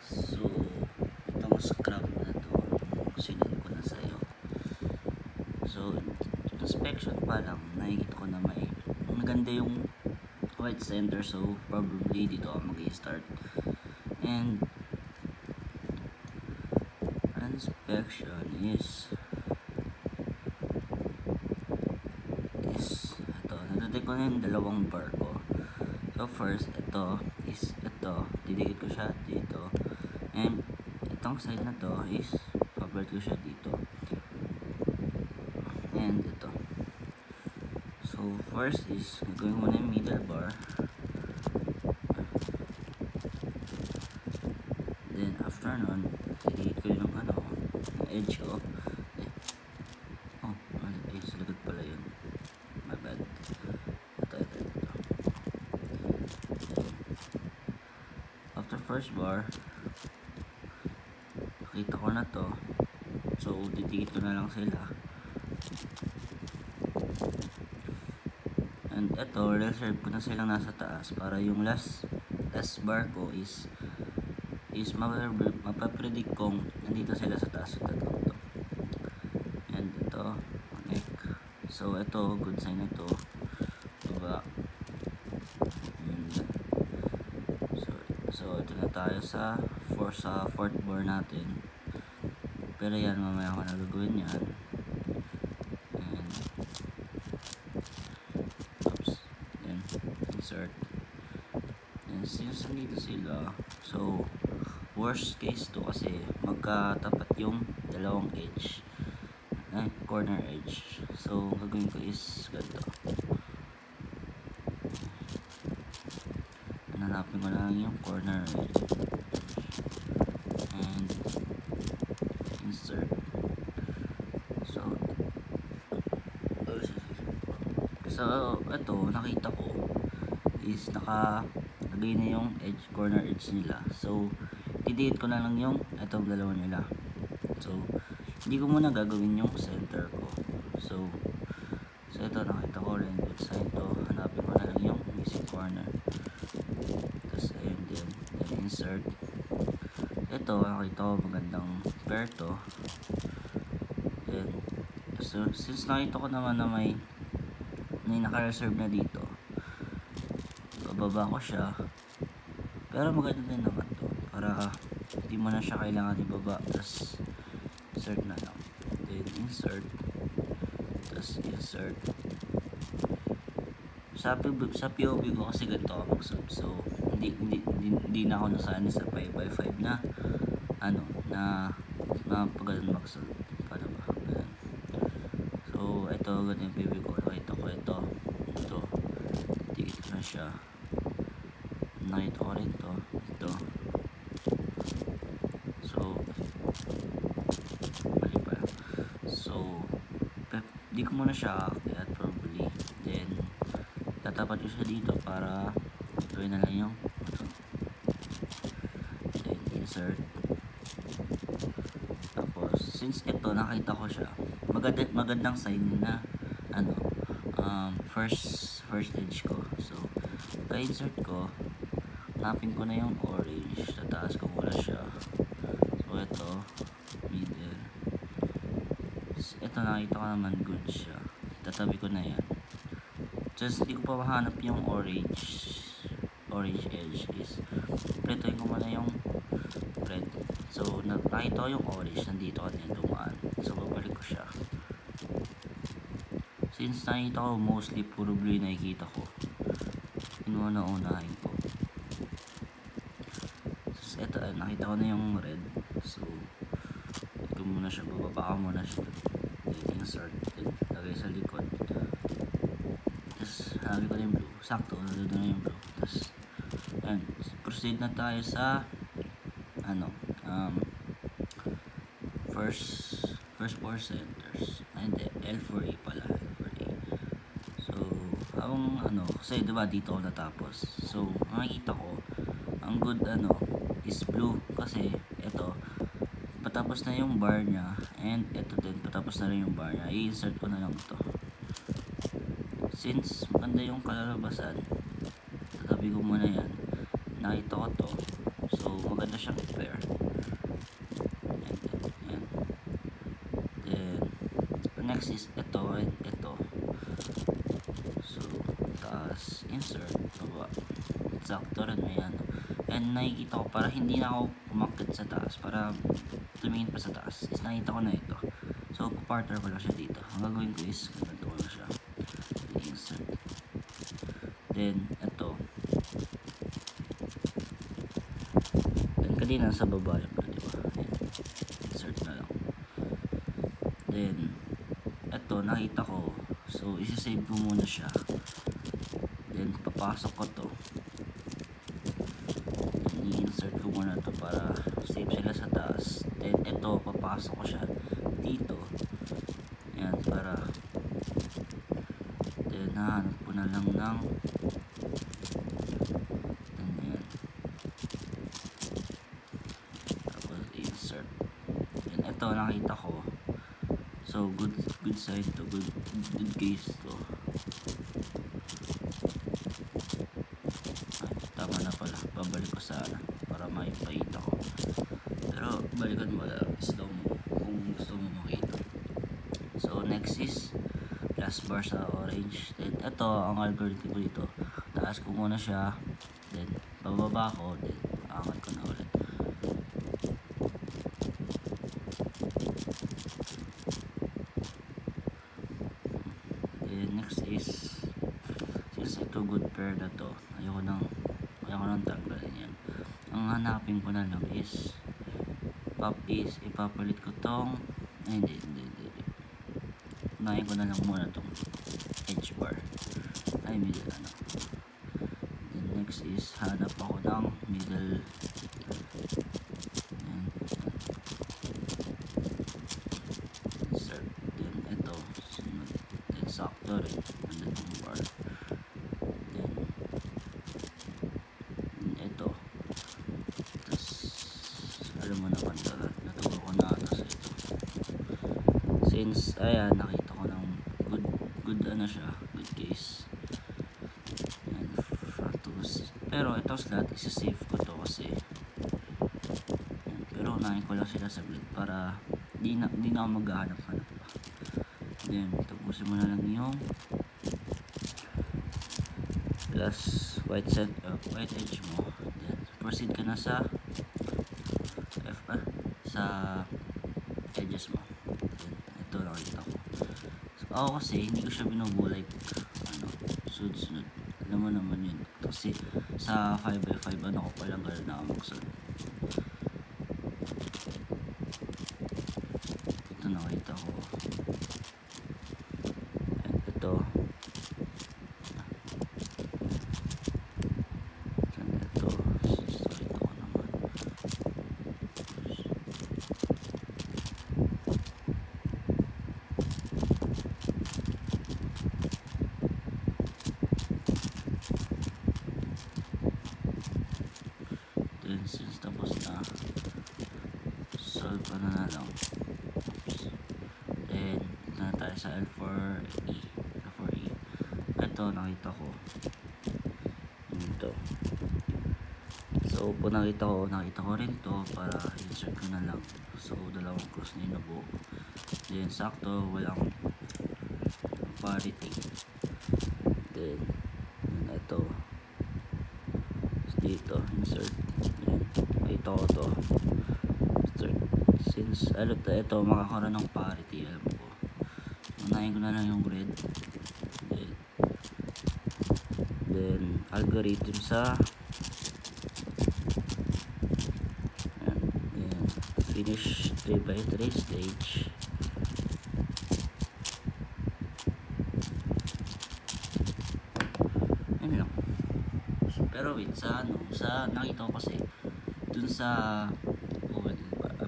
So, itong scrub na to, sinend ko na sa'yo. So, inspection pa lang, nakikita ko na maganda yung white center. So, probably dito ako mag-i-start. And, inspection is ito, natutay ko na yung dalawang bar ko. So, first, ito, didikit ko siya dito. And, itong side na to is, cover ko siya dito. And, ito. So, first is, gagawin ko na yung middle bar. Then, after nun, didikit ko yung edge ko. Oh, sa likod pala yun. My bad. Ito. After first bar, nakita ko na to. So, didikit ko na lang sila. And ito, reserve ko na silang nasa taas para yung last bar ko is mapapredict kung nandito sila sa taas. Ito. And ito, connect. So, ito, good sign na to. Diba? And, so, ito na tayo sa fourth bar natin. Pero yan, mamaya ako nagagawin yan. And, oops. Then, insert. And since nandito sila, so, worst case to kasi magkatapat yung dalawang edge. Corner edge. So, gagawin ko is ganito. Hanapin ko lang yung corner edge. And, insert. So, ito, nakita ko is nakalagay na yung corner edge nila. So, didikit ko na lang yung itong dalawa nila. So, hindi ko muna gagawin yung center ko. So ito, nakita ko rin good sign to. Hanapin ko na lang yung missing corner. Tapos, ayun din. Then, insert. Ito, nakita ko magandang pair to. Then, so, since nakita ko naman na may naka-reserve na dito, bababa ko siya. Pero maganda din naman to. Para hindi mo na siya kailangan ibaba. Tapos, insert na lang. Then, insert. Tapos, insert. Sa POV ko kasi ganito ako mag-sub. So, hindi na ako nasanay sa 5x5 na pagano'n mag-sub. Paano ba? Ayan. So, ito, ganito yung POV ko. Nakita ko ito. Dikit ko na siya. Nakita ko rin ito. So, di ko muna siya aakyat probably. Then, tatapat ko siya dito para gawin na lang yung then, insert. Tapos, since ito, nakita ko siya, magandang sign na first edge ko. So, ka-insert ko, hanapin ko na yung orange. Tataas ko muna siya. So, ito, middle. Ito, nakita ko naman good siya. Tatabi ko na yan. Just hindi ko pa mahanap yung orange edge is pretoin ko muna yung red. So, nakita ko yung orange nandito kanina dumaan. So, babalik ko siya. Since nakita ko mostly puro blue nakikita ko, unahin ko. So, ito, nakita ko na yung red. So, ito muna siya, bababa ko muna siya. Insert, lagay sa likod. Tapos, hanapin ko na yung blue. Sakto, nandun na yung blue. Tapos, ayan, proceed na tayo sa first four centers. Hindi, L4A pala. L4A. So, kasi diba dito ako natapos. So, makikita ko, ang good is blue. Kasi, ito, patapos na yung bar niya. And, ito din, patapos na rin yung bar niya. I-insert ko na lang ito. Since, maganda yung kalalabasan, tatabi ko muna yan. Nakita ko to. So, maganda siyang i-pair. next is ito and ito. So, taas, insert, baba. Sakto rin, may ano. And nakikita ko, para hindi na ako umakit sa taas, para tumingin pa sa taas, is nakita ko na ito. So, papartner ko lang siya dito. Ang gagawin ko is, ganito ko lang siya. Insert. Then, ito. Then, kanina sa baba lang na, diba? Insert na lang. Then, ito, nakita ko. So, isa-save ko muna siya. Then, papasok ko to. I-insert ko muna to para save sila sa taas. Then, ito, papasok ko siya dito. Yan, para then, nahanap ko na lang ng yan. Tapos, insert. Then, ito, nakita ko. So, good side to, good case to. Ay, tama na pala. Babalik ko sana para maipakita ko. Pero, balikan mo lang. Slow mo kung gusto mo makita. So, next is last bar sa orange. Then, ito, ang algorithm ko dito. Taas ko muna siya. Then, bababa ko. Then, aangat ko na ulit. Next is, since ito good pair na to, ayoko nang tanggalin yan. Ang hanapin ko na lang is ipapalit ko tong hindi unahin ko na lang muna tong edge bar ay middle ano. Then next is hanap ako ng middle. Insert. Then ito sunod. Then sakto rin under tong bar. Then ito, tapos alam mo naman natuwa ko na ito sa ito. Since ayan, nakita ko ng good ano siya, good case. Ayan, pero ito slot isa-save ko to kasi ayan, pero unahin ko lang sila sa grid para di na ako maghahanap-hanap pa. Then tapusin mo na lang yung plus white edge mo. Then proceed ka na sa sa edges mo. Then ito nakita ko. So, ako kasi hindi ko siya binubulay sunod-sunod. Alam mo naman yun. Kasi sa 5x5 ano ko palang gano'n na magsud. Ito nakita ko. And ito. Since tapos na, solve ko na lang. Then ito na tayo sa L4E. Ito nakita ko ito. So po nakita ko rin to para insert ko na lang. So dalawang cross na inubo. Then sakto walang parity. Then ito dito insert. Ito to insert. Since ito makakaroon ng parity, alam ko unahin ko na lang yung grid. Then algorithm sa ayan, finish 3x3 stage. Ayan lang. Pero wait, sa nakita ko kasi dun sa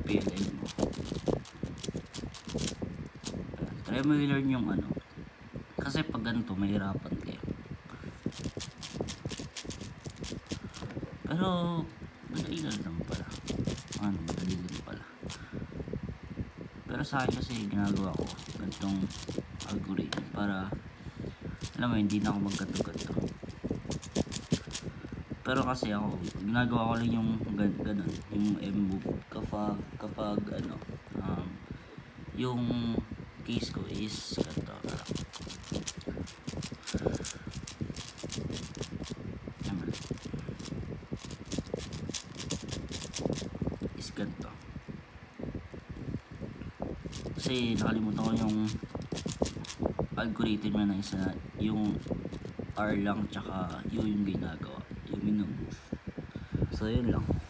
PLN mo, try mo i-learn yung kasi pag ganito mahirapan kayo. Pero madali lang pala. Madali lang pala. Pero sa akin kasi ginagawa ko ganitong algorithm para alam mo hindi na ako magkato-gato. Pero kasi ako ginagawa ko lang yung ganun, yung M-move kapag yung case ko is ganito. Is ganito. Kasi nakalimutan ko yung algorithm na isa, yung R lang tsaka U yung ginagawa, yung minimove. So yun lang.